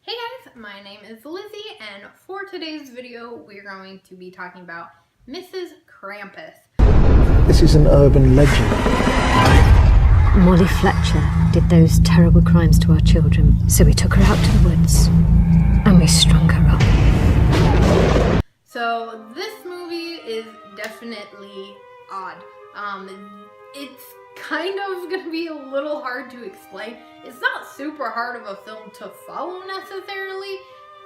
Hey guys, my name is Lizzie, and for today's video, we're going to be talking about Mrs. Krampus. This is an urban legend. Molly Fletcher did those terrible crimes to our children, so we took her out to the woods and we strung her up. So this movie is definitely odd. It's kind of gonna be a little hard to explain. It's not super hard of a film to follow necessarily,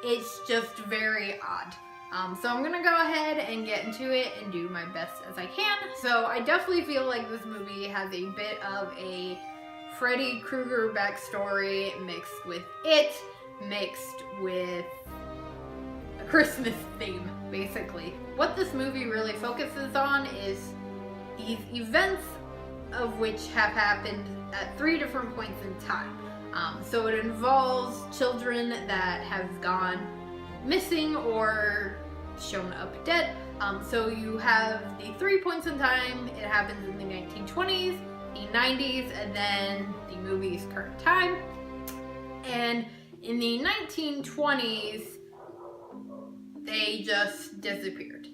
it's just very odd. So I'm gonna go ahead and get into it and do my best as I can. So I definitely feel like this movie has a bit of a Freddy Krueger backstory mixed with it, mixed with a Christmas theme, basically. What this movie really focuses on is these events of which have happened at 3 different points in time. So it involves children that have gone missing or shown up dead. So you have the 3 points in time. It happens in the 1920s, the 90s, and then the movie's current time. And in the 1920s, they just disappeared.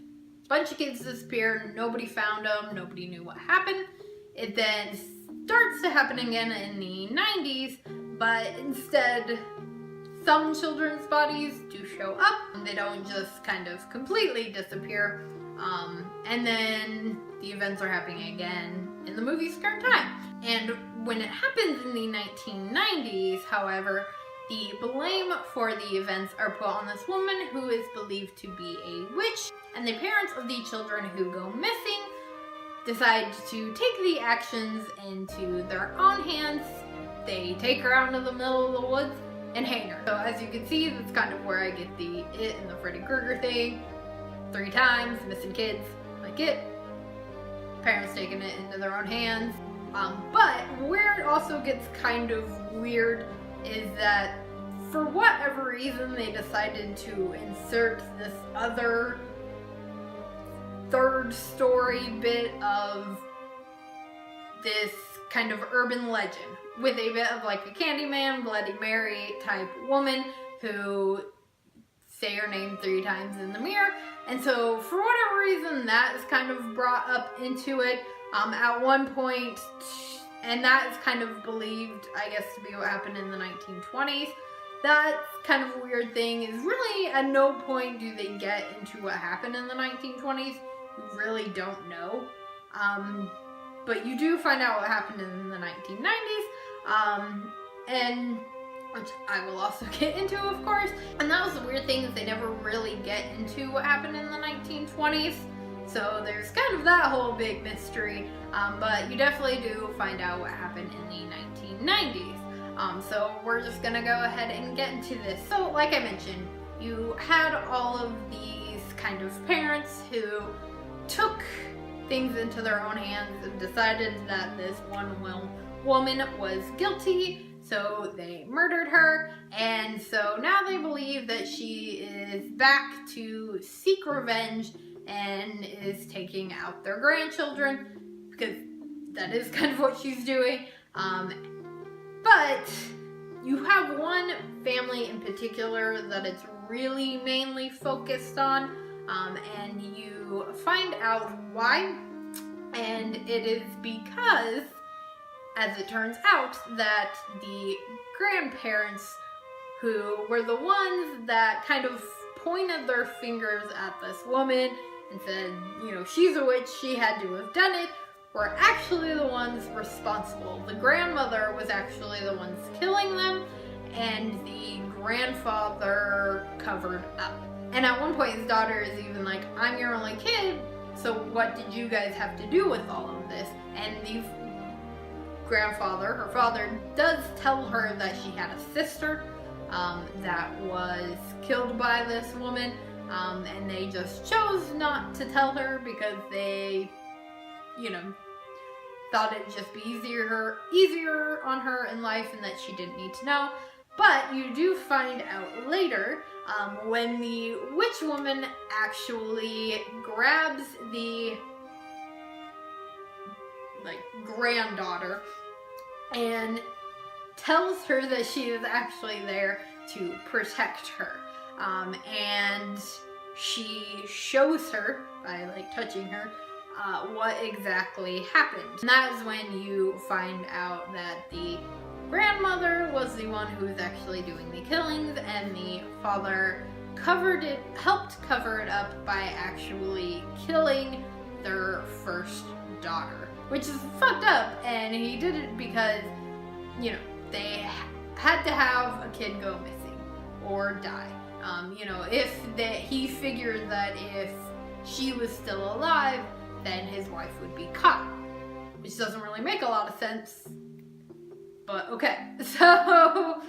A bunch of kids disappeared, nobody found them, nobody knew what happened. It then starts to happen again in the 90s, but instead some children's bodies do show up. They don't just kind of completely disappear. And then the events are happening again in the movie's current time. And when it happens in the 1990s, however, the blame for the events are put on this woman who is believed to be a witch, and the parents of the children who go missing decide to take the actions into their own hands. They take her out into the middle of the woods and hang her. So as you can see, that's kind of where I get the it and the Freddy Krueger thing. 3 times, missing kids, like it. Parents taking it into their own hands. But where it also gets kind of weird is that for whatever reason they decided to insert this other third story bit of this kind of urban legend with a bit of like a Candyman, Bloody Mary type woman who say her name 3 times in the mirror. And so for whatever reason that is kind of brought up into it at one point, and that is kind of believed, I guess, to be what happened in the 1920s. That kind of weird thing is really at no point do they get into what happened in the 1920s. You really don't know. But you do find out what happened in the 1990s. And which I will also get into, of course. And that was the weird thing, is they never really get into what happened in the 1920s. So there's kind of that whole big mystery. But you definitely do find out what happened in the 1990s. So we're just gonna go ahead and get into this. So like I mentioned, you had all of these kind of parents who took things into their own hands and decided that this one woman was guilty, so they murdered her, and so now they believe that she is back to seek revenge and is taking out their grandchildren, because that is kind of what she's doing. But you have one family in particular that it's really mainly focused on, and you find out why, and it is because, as it turns out, that the grandparents, who were the ones that kind of pointed their fingers at this woman and said, you know, she's a witch, she had to have done it, were actually the ones responsible. The grandmother was actually the ones killing them, and the grandfather covered up. And at one point his daughter is even like, I'm your only kid, so what did you guys have to do with all of this? And the grandfather, her father, does tell her that she had a sister that was killed by this woman, and they just chose not to tell her because they, you know, thought it'd just be easier on her in life and that she didn't need to know. But you do find out later, when the witch woman actually grabs the granddaughter and tells her that she is actually there to protect her. And she shows her, by like touching her, what exactly happened. And that is when you find out that the grandmother was the one who was actually doing the killings, and the father helped cover it up by actually killing their first daughter, which is fucked up. And he did it because, you know, they had to have a kid go missing or die. You know, he figured that if she was still alive, then his wife would be caught, which doesn't really make a lot of sense, but okay. So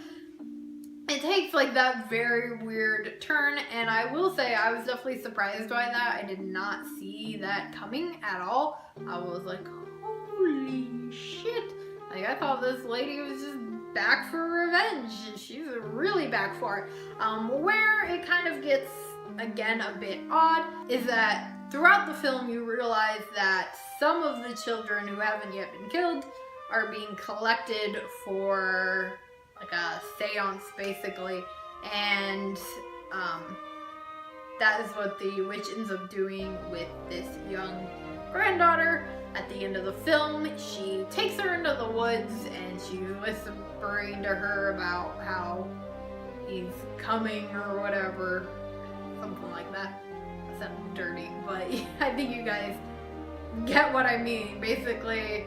it takes like that very weird turn, and I will say I was definitely surprised by that. I did not see that coming at all. I was like, holy shit. Like, I thought this lady was just back for revenge. She's really back for it. Where it kind of gets, again, a bit odd is that throughout the film you realize that some of the children who haven't yet been killed are being collected for like a seance, basically, and that is what the witch ends up doing with this young granddaughter. At the end of the film, she takes her into the woods and she's whispering to her about how he's coming or whatever, something like that. That sounds dirty, but I think you guys get what I mean. Basically,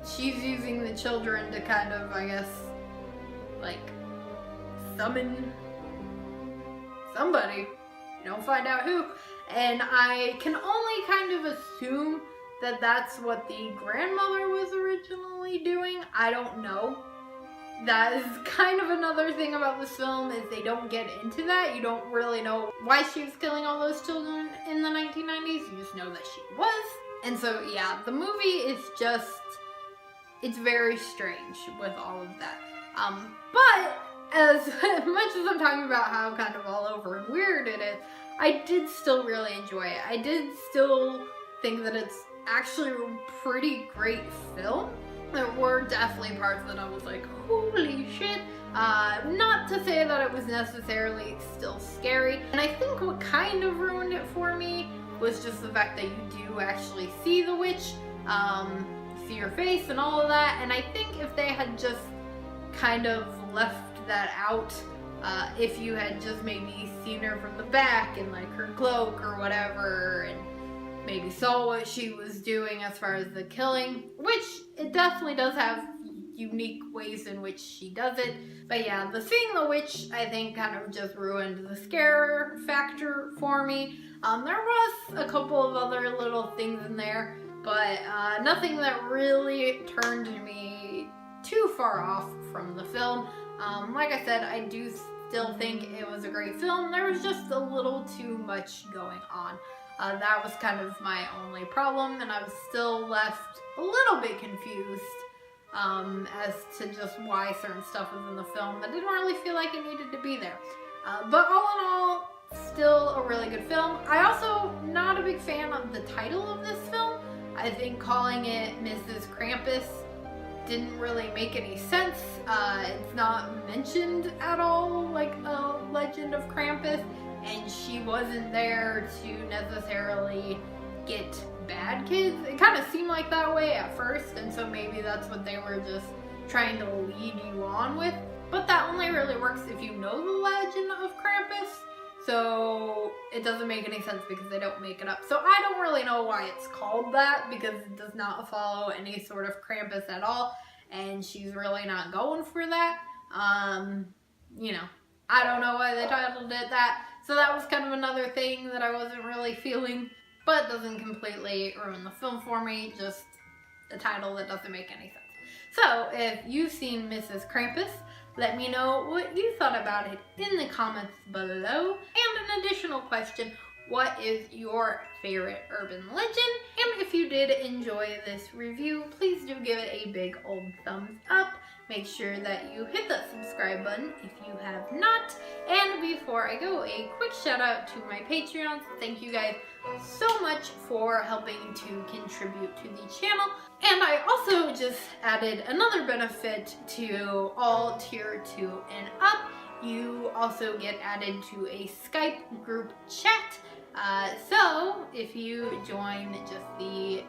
she's using the children to kind of, I guess, like, summon somebody. You don't find out who. And I can only kind of assume that that's what the grandmother was originally doing. I don't know. That is kind of another thing about this film, is they don't get into that. You don't really know why she was killing all those children in the 1990s. You just know that she was. And so, yeah, the movie is just, it's very strange with all of that. But as much as I'm talking about how kind of all over and weird it is, I did still really enjoy it. I did still think that it's actually a pretty great film. There were definitely parts that I was like, holy shit. Not to say that it was necessarily still scary. And I think what kind of ruined it for me was just the fact that you do actually see the witch, see her face and all of that. And I think if they had just kind of left that out, if you had just maybe seen her from the back in like her cloak or whatever, and maybe saw what she was doing as far as the killing, which it definitely does have unique ways in which she does it. But yeah, the seeing the witch, I think, kind of just ruined the scare factor for me. There was a couple of other little things in there, but nothing that really turned me too far off from the film. Like I said, I do still think it was a great film. There was just a little too much going on. That was kind of my only problem, and I was still left a little bit confused as to just why certain stuff was in the film. I didn't really feel like it needed to be there. But all in all, still a really good film. I also not a big fan of the title of this film. I think calling it Mrs. Krampus didn't really make any sense. It's not mentioned at all, like a legend of Krampus, and she wasn't there to necessarily get bad kids. It kind of seemed like that way at first, and so maybe that's what they were just trying to lead you on with. But that only really works if you know the legend of Krampus, so it doesn't make any sense because they don't make it up. So I don't really know why it's called that, because it does not follow any sort of Krampus at all, and she's really not going for that. You know, I don't know why they titled it that. So that was kind of another thing that I wasn't really feeling, but doesn't completely ruin the film for me, just a title that doesn't make any sense. So if you've seen Mrs. Krampus, let me know what you thought about it in the comments below. And an additional question, what is your favorite urban legend? And if you did enjoy this review, please do give it a big old thumbs up. Make sure that you hit that subscribe button if you have not. And before I go, a quick shout out to my Patreons. Thank you guys so much for helping to contribute to the channel. And I also just added another benefit to all tier 2 and up. You also get added to a Skype group chat. So if you join just the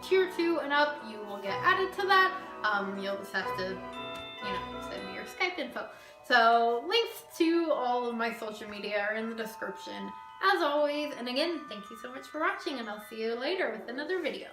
tier 2 and up, you will get added to that. You'll just have to, send me your Skype info. So links to all of my social media are in the description as always. And again, thank you so much for watching, and I'll see you later with another video.